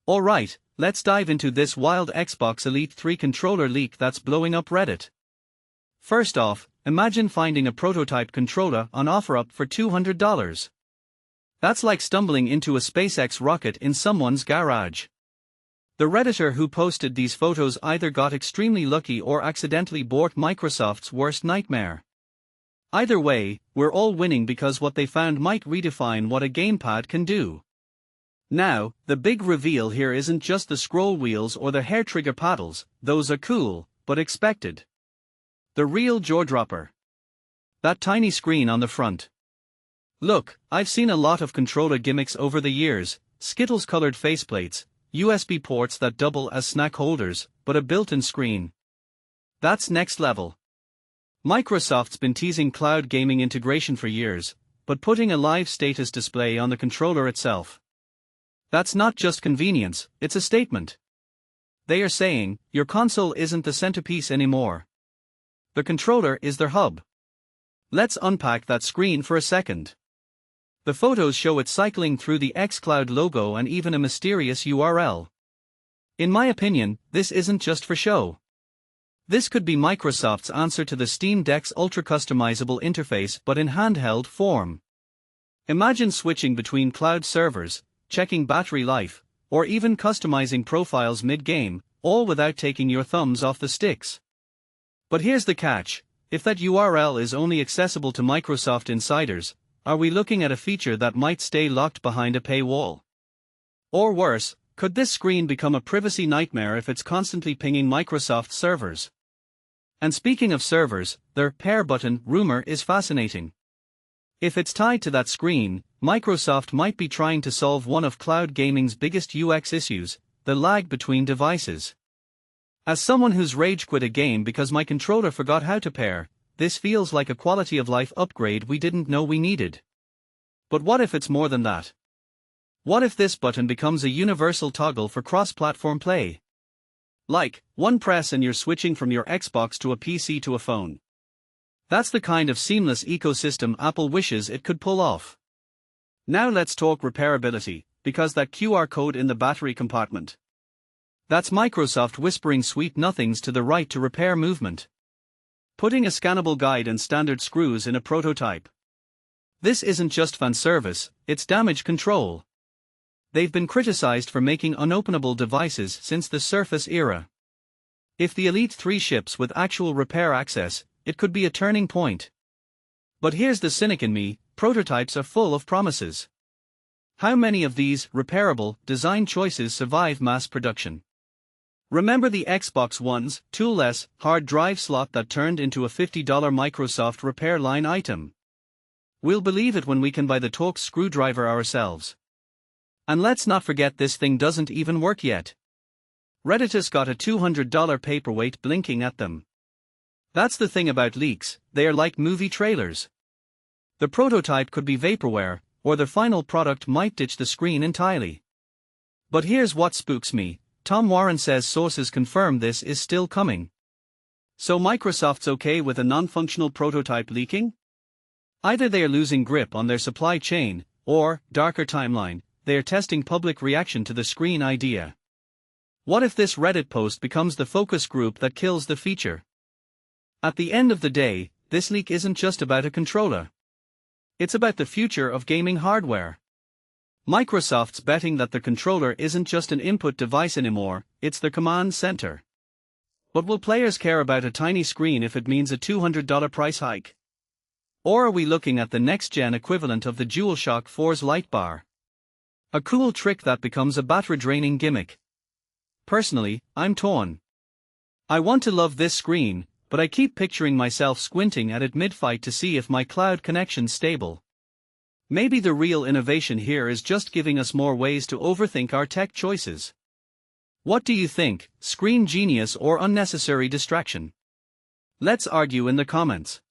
Alright, let's dive into this wild Xbox Elite 3 controller leak that's blowing up Reddit. First off, imagine finding a prototype controller on OfferUp for $200. That's like stumbling into a SpaceX rocket in someone's garage. The Redditor who posted these photos either got extremely lucky or accidentally bought Microsoft's worst nightmare. Either way, we're all winning because what they found might redefine what a gamepad can do. Now, the big reveal here isn't just the scroll wheels or the hair trigger paddles, those are cool, but expected. The real jaw-dropper. That tiny screen on the front. Look, I've seen a lot of controller gimmicks over the years, Skittles-colored faceplates, USB ports that double as snack holders, but a built-in screen. That's next level. Microsoft's been teasing cloud gaming integration for years, but putting a live status display on the controller itself. That's not just convenience, it's a statement. They are saying, your console isn't the centerpiece anymore. The controller is their hub. Let's unpack that screen for a second. The photos show it cycling through the xCloud logo and even a mysterious URL. In my opinion, this isn't just for show. This could be Microsoft's answer to the Steam Deck's ultra-customizable interface but in handheld form. Imagine switching between cloud servers, checking battery life, or even customizing profiles mid-game, all without taking your thumbs off the sticks. But here's the catch, if that URL is only accessible to Microsoft insiders, are we looking at a feature that might stay locked behind a paywall? Or worse, could this screen become a privacy nightmare if it's constantly pinging Microsoft servers? And speaking of servers, their pair button rumor is fascinating. If it's tied to that screen, Microsoft might be trying to solve one of cloud gaming's biggest UX issues, the lag between devices. As someone who's rage quit a game because my controller forgot how to pair, this feels like a quality of life upgrade we didn't know we needed. But what if it's more than that? What if this button becomes a universal toggle for cross-platform play? Like, one press and you're switching from your Xbox to a PC to a phone. That's the kind of seamless ecosystem Apple wishes it could pull off. Now let's talk repairability, because that QR code in the battery compartment. That's Microsoft whispering sweet nothings to the right to repair movement. Putting a scannable guide and standard screws in a prototype. This isn't just fan service, it's damage control. They've been criticized for making unopenable devices since the Surface era. If the Elite 3 ships with actual repair access, it could be a turning point. But here's the cynic in me, prototypes are full of promises. How many of these repairable design choices survive mass production? Remember the Xbox One's toolless hard drive slot that turned into a $50 Microsoft repair line item? We'll believe it when we can buy the Torx screwdriver ourselves. And let's not forget this thing doesn't even work yet. Redditor's got a $200 paperweight blinking at them. That's the thing about leaks, they are like movie trailers. The prototype could be vaporware, or the final product might ditch the screen entirely. But here's what spooks me, Tom Warren says sources confirm this is still coming. So Microsoft's okay with a non-functional prototype leaking? Either they are losing grip on their supply chain, or, darker timeline, they are testing public reaction to the screen idea. What if this Reddit post becomes the focus group that kills the feature? At the end of the day, this leak isn't just about a controller. It's about the future of gaming hardware. Microsoft's betting that the controller isn't just an input device anymore, it's the command center. But will players care about a tiny screen if it means a $200 price hike? Or are we looking at the next-gen equivalent of the DualShock 4's light bar? A cool trick that becomes a battery-draining gimmick. Personally, I'm torn. I want to love this screen, but I keep picturing myself squinting at it mid-fight to see if my cloud connection's stable. Maybe the real innovation here is just giving us more ways to overthink our tech choices. What do you think, screen genius or unnecessary distraction? Let's argue in the comments.